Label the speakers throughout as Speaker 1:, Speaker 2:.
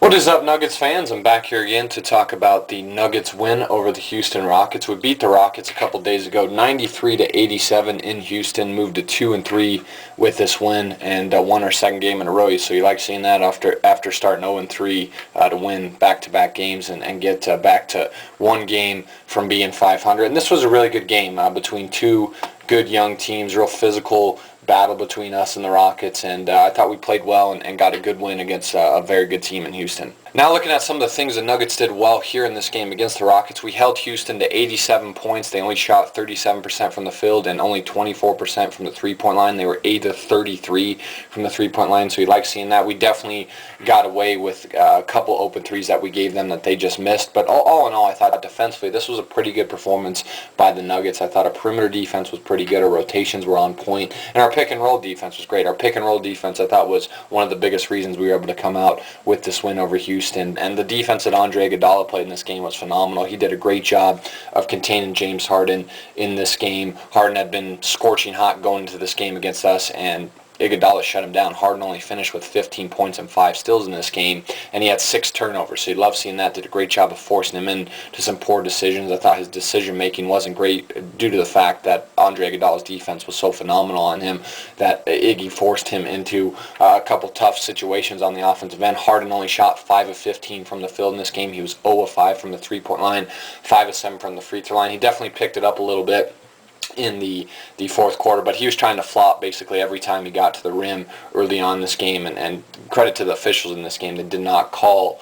Speaker 1: What is up, Nuggets fans? I'm back here again to talk about the Nuggets win over the Houston Rockets. We beat the Rockets a couple days ago, 93-87 in Houston. Moved to 2-3 with this win and won our second game in a row. So you like seeing that after starting 0-3 to win back-to-back games and get back to one game from being 500. And this was a really good game between two good young teams, real physical battle between us and the Rockets, and I thought we played well and got a good win against a very good team in Houston. Now looking at some of the things the Nuggets did well here in this game against the Rockets, we held Houston to 87 points. They only shot 37% from the field and only 24% from the three-point line. They were 8 of 33 from the three-point line, so you like seeing that. We definitely got away with a couple open threes that we gave them that they just missed, but all in all, I thought defensively this was a pretty good performance by the Nuggets. I thought our perimeter defense was pretty good. Our rotations were on point, and our pick and roll defense was great. Our pick and roll defense, I thought, was one of the biggest reasons we were able to come out with this win over Houston. And the defense that Andre Iguodala played in this game was phenomenal. He did a great job of containing James Harden in this game. Harden had been scorching hot going into this game against us, and Iguodala shut him down. Harden only finished with 15 points and 5 steals in this game, and he had 6 turnovers. So you love seeing that. Did a great job of forcing him into some poor decisions. I thought his decision-making wasn't great due to the fact that Andre Iguodala's defense was so phenomenal on him that Iggy forced him into a couple tough situations on the offensive end. Harden only shot 5 of 15 from the field in this game. He was 0 of 5 from the three-point line, 5 of 7 from the free throw line. He definitely picked it up a little bit in the fourth quarter, but he was trying to flop basically every time he got to the rim early on in this game, and credit to the officials in this game. They did not call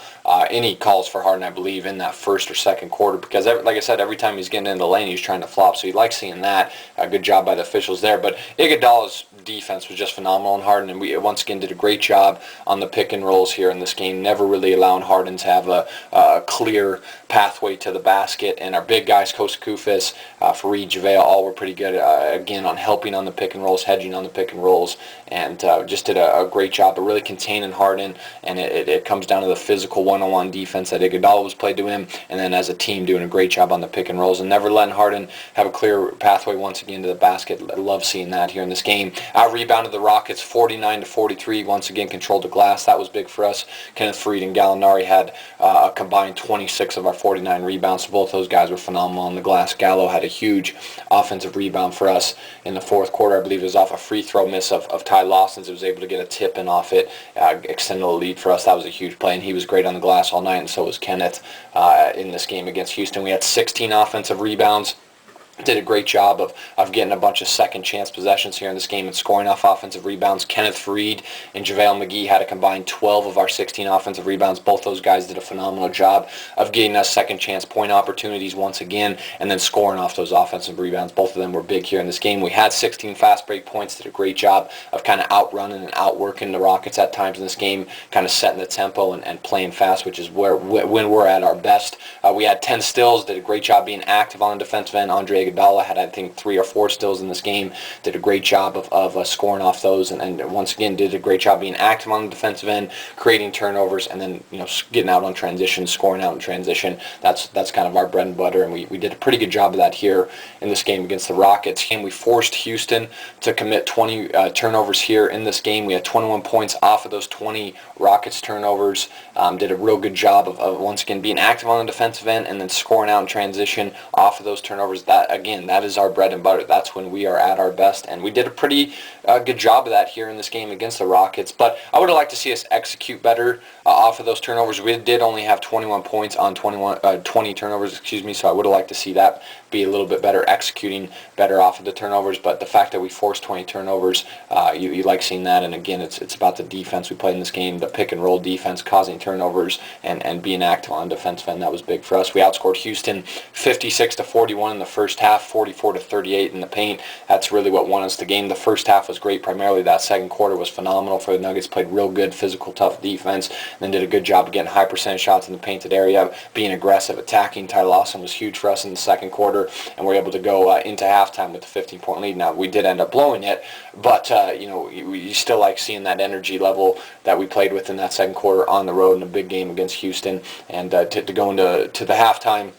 Speaker 1: any calls for Harden, I believe, in that first or second quarter, because like I said, every time he's getting into the lane, he's trying to flop, so you like seeing that. Good job by the officials there, but Iguodala's defense was just phenomenal in Harden, and we once again did a great job on the pick and rolls here in this game, never really allowing Harden to have a clear pathway to the basket, and our big guys, Kosta Koufos, Fareed, JaVale, all were pretty good, again, on helping on the pick and rolls, hedging on the pick and rolls, and just did a great job of really containing Harden, and it comes down to the physical one-on-one defense that Iguodala was played to him, and then as a team doing a great job on the pick and rolls, and never letting Harden have a clear pathway once again to the basket. I love seeing that here in this game. Out-rebounded the Rockets 49-43, once again controlled the glass. That was big for us. Kenneth Faried and Gallinari had a combined 26 of our 49 rebounds, so both those guys were phenomenal on the glass. Gallo had a huge offensive rebound for us in the fourth quarter. I believe it was off a free throw miss of Ty Lawson's. It was able to get a tip in off it, extend the lead for us. That was a huge play, and he was great on the glass all night, and so was Kenneth in this game against Houston. We had 16 offensive rebounds. Did a great job of getting a bunch of second chance possessions here in this game and scoring off offensive rebounds. Kenneth Faried and JaVale McGee had a combined 12 of our 16 offensive rebounds. Both those guys did a phenomenal job of getting us second chance point opportunities once again and then scoring off those offensive rebounds. Both of them were big here in this game. We had 16 fast break points. Did a great job of kind of outrunning and outworking the Rockets at times in this game, kind of setting the tempo and playing fast, which is when we're at our best. We had 10 steals. Did a great job being active on the defensive end. Andre Iguodala had, I think, 3 or 4 steals in this game. Did a great job of scoring off those, and once again did a great job being active on the defensive end, creating turnovers, and then getting out on transition, scoring out in transition. That's kind of our bread and butter, and we did a pretty good job of that here in this game against the Rockets. And we forced Houston to commit 20 turnovers here in this game. We had 21 points off of those 20 Rockets turnovers. Did a real good job of once again being active on the defensive end and then scoring out in transition off of those turnovers. That is our bread and butter. That's when we are at our best, and we did a pretty good job of that here in this game against the Rockets. But I would have liked to see us execute better off of those turnovers. We did only have 21 points on 20 turnovers, so I would have liked to see that be a little bit better, executing better off of the turnovers. But the fact that we forced 20 turnovers, you like seeing that. And again, it's about the defense we played in this game, the pick and roll defense, causing turnovers and being active on defensive end. That was big for us. We outscored Houston 56-41 in the first half, 44-38 in the paint. That's really what won us the game. The first half was great. Primarily that second quarter was phenomenal for the Nuggets. Played real good, physical, tough defense, and then did a good job of getting high percentage shots in the painted area, being aggressive, attacking. Ty Lawson was huge for us in the second quarter, and we're able to go into halftime with a 15-point lead. Now, we did end up blowing it, but you still like seeing that energy level that we played with in that second quarter on the road in a big game against Houston, and to go into the halftime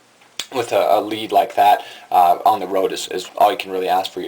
Speaker 1: with a lead like that on the road is all you can really ask for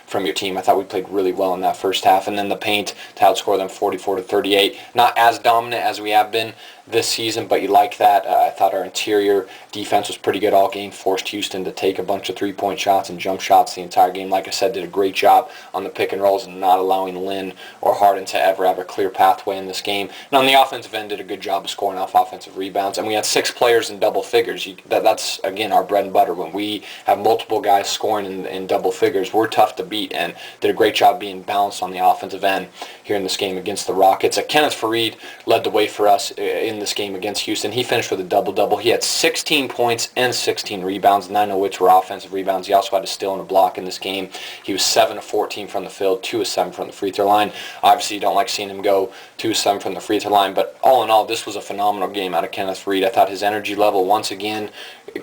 Speaker 1: from your team. I thought we played really well in that first half, and then the paint to outscore them 44-38. Not as dominant as we have been this season, but you like that. I thought our interior defense was pretty good all game, forced Houston to take a bunch of three-point shots and jump shots the entire game. Like I said, did a great job on the pick and rolls and not allowing Lynn or Harden to ever have a clear pathway in this game. And on the offensive end, did a good job of scoring off offensive rebounds. And we had 6 players in double figures. That's, again, our bread and butter. When we have multiple guys scoring in double figures, we're tough to beat, and did a great job being balanced on the offensive end here in this game against the Rockets. Kenneth Faried led the way for us in this game against Houston. He finished with a double-double. He had 16 points and 16 rebounds, 9 of which were offensive rebounds. He also had a steal and a block in this game. He was 7 of 14 from the field, 2 of 7 from the free throw line. Obviously, you don't like seeing him go 2 of 7 from the free throw line, but all in all, this was a phenomenal game out of Kenneth Faried. I thought his energy level, once again,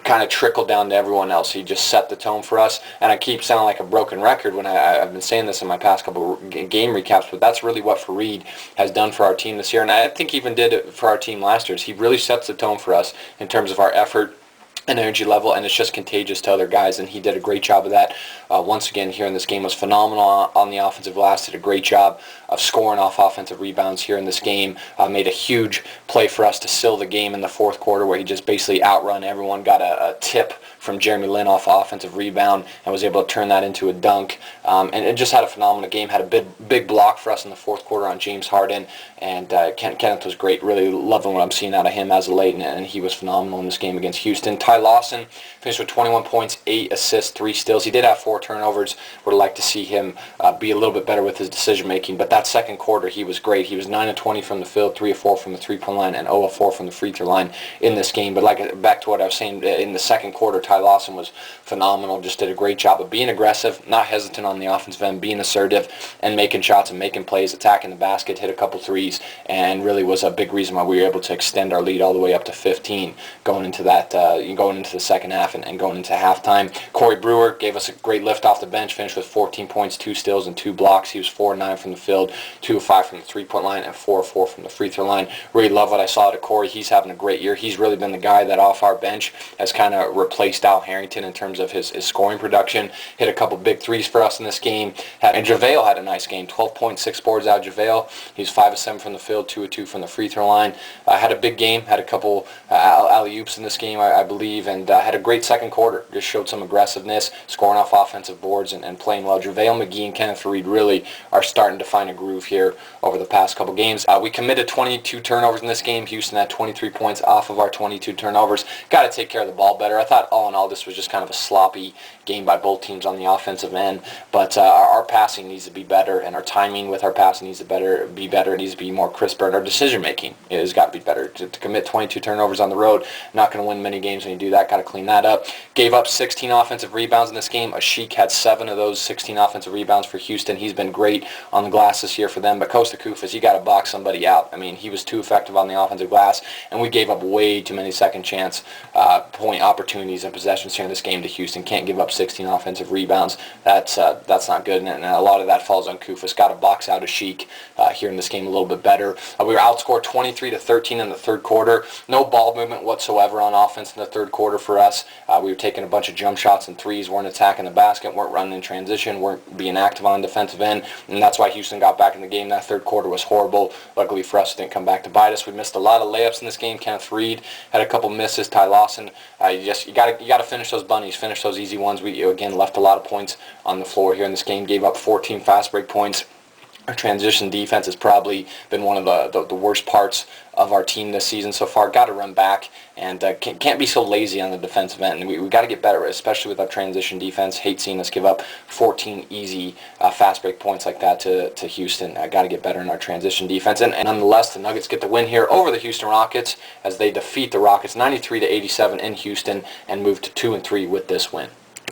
Speaker 1: kind of trickled down to everyone else. He just set the tone for us, and I keep sounding like a broken record when I've been saying this in my past couple game recaps, but that's really what Faried has done for our team this year, and I think he even did it for our team last year. He really sets the tone for us in terms of our effort and energy level, and it's just contagious to other guys, and he did a great job of that. Once again, here in this game, was phenomenal on the offensive glass, did a great job of scoring off offensive rebounds here in this game, made a huge play for us to seal the game in the fourth quarter where he just basically outrun everyone, got a tip from Jeremy Lin off offensive rebound and was able to turn that into a dunk, and it just had a phenomenal game, had a big block for us in the fourth quarter on James Harden, and Kenneth was great, really loving what I'm seeing out of him as of late, and he was phenomenal in this game against Houston. Ty Lawson finished with 21 points, 8 assists, 3 steals. He did have 4 turnovers. Would like to see him be a little bit better with his decision making, but that second quarter he was great. He was 9 of 20 from the field, 3 of 4 from the three-point line, and 0 of 4 from the free throw line in this game. But back to what I was saying, in the second quarter, Ty Lawson was phenomenal, just did a great job of being aggressive, not hesitant on the offensive end, being assertive, and making shots and making plays, attacking the basket, hit a couple threes, and really was a big reason why we were able to extend our lead all the way up to 15 going into the second half and going into halftime. Corey Brewer gave us a great lift off the bench, finished with 14 points, 2 steals, and 2 blocks. He was 4 of 9 from the field, 2 of 5 from the three-point line, and 4 of 4 from the free throw line. Really love what I saw out of Corey. He's having a great year. He's really been the guy that off our bench has kind of replaced Al Harrington in terms of his scoring production. Hit a couple big threes for us in this game. And JaVale had a nice game, 12.6 boards out of JaVale. He's 5 of 7 from the field, 2 of 2 from the free throw line. Had a big game, had a couple alley-oops in this game, I believe, and had a great second quarter. Just showed some aggressiveness, scoring off offensive boards and playing well. JaVale McGee and Kenneth Faried really are starting to find a groove here over the past couple games. We committed 22 turnovers in this game. Houston had 23 points off of our 22 turnovers. Got to take care of the ball better. I thought all in all this was just kind of a sloppy game by both teams on the offensive end, but our passing needs to be better, and our timing with our passing needs to be better. It needs to be more crisper, and our decision making has got to be better. To commit 22 turnovers on the road, not going to win many games when you do that. Got to clean that up. Gave up 16 offensive rebounds in this game. Ashik had 7 of those 16 offensive rebounds for Houston. He's been great on the glass this year for them, but Kosta Koufos, you got to box somebody out. I mean, he was too effective on the offensive glass, and we gave up way too many second chance point opportunities and possessions here in this game to Houston. Can't give up 16 offensive rebounds. That's not good, and a lot of that falls on Koufos. Got to box out Ashik here in this game a little bit better. We were outscored 23-13 in the third quarter. No ball movement whatsoever on offense in the third quarter for us. We were taking a bunch of jump shots and threes, weren't attacking the basket, weren't running in transition, weren't being active on the defensive end, and that's why Houston got back in the game. That third quarter was horrible. Luckily for us, it didn't come back to bite us. We missed a lot of layups in this game. Kenneth Faried had a couple misses. Ty Lawson, you got to finish those bunnies, finish those easy ones. We again left a lot of points on the floor here in this game. Gave up 14 fast break points. Our transition defense has probably been one of the worst parts of our team this season so far. Got to run back and can't be so lazy on the defensive end. We got to get better, especially with our transition defense. Hate seeing us give up 14 easy fast break points like that to Houston. Got to get better in our transition defense. And nonetheless, the Nuggets get the win here over the Houston Rockets as they defeat the Rockets 93-87 in Houston and move to 2-3 with this win.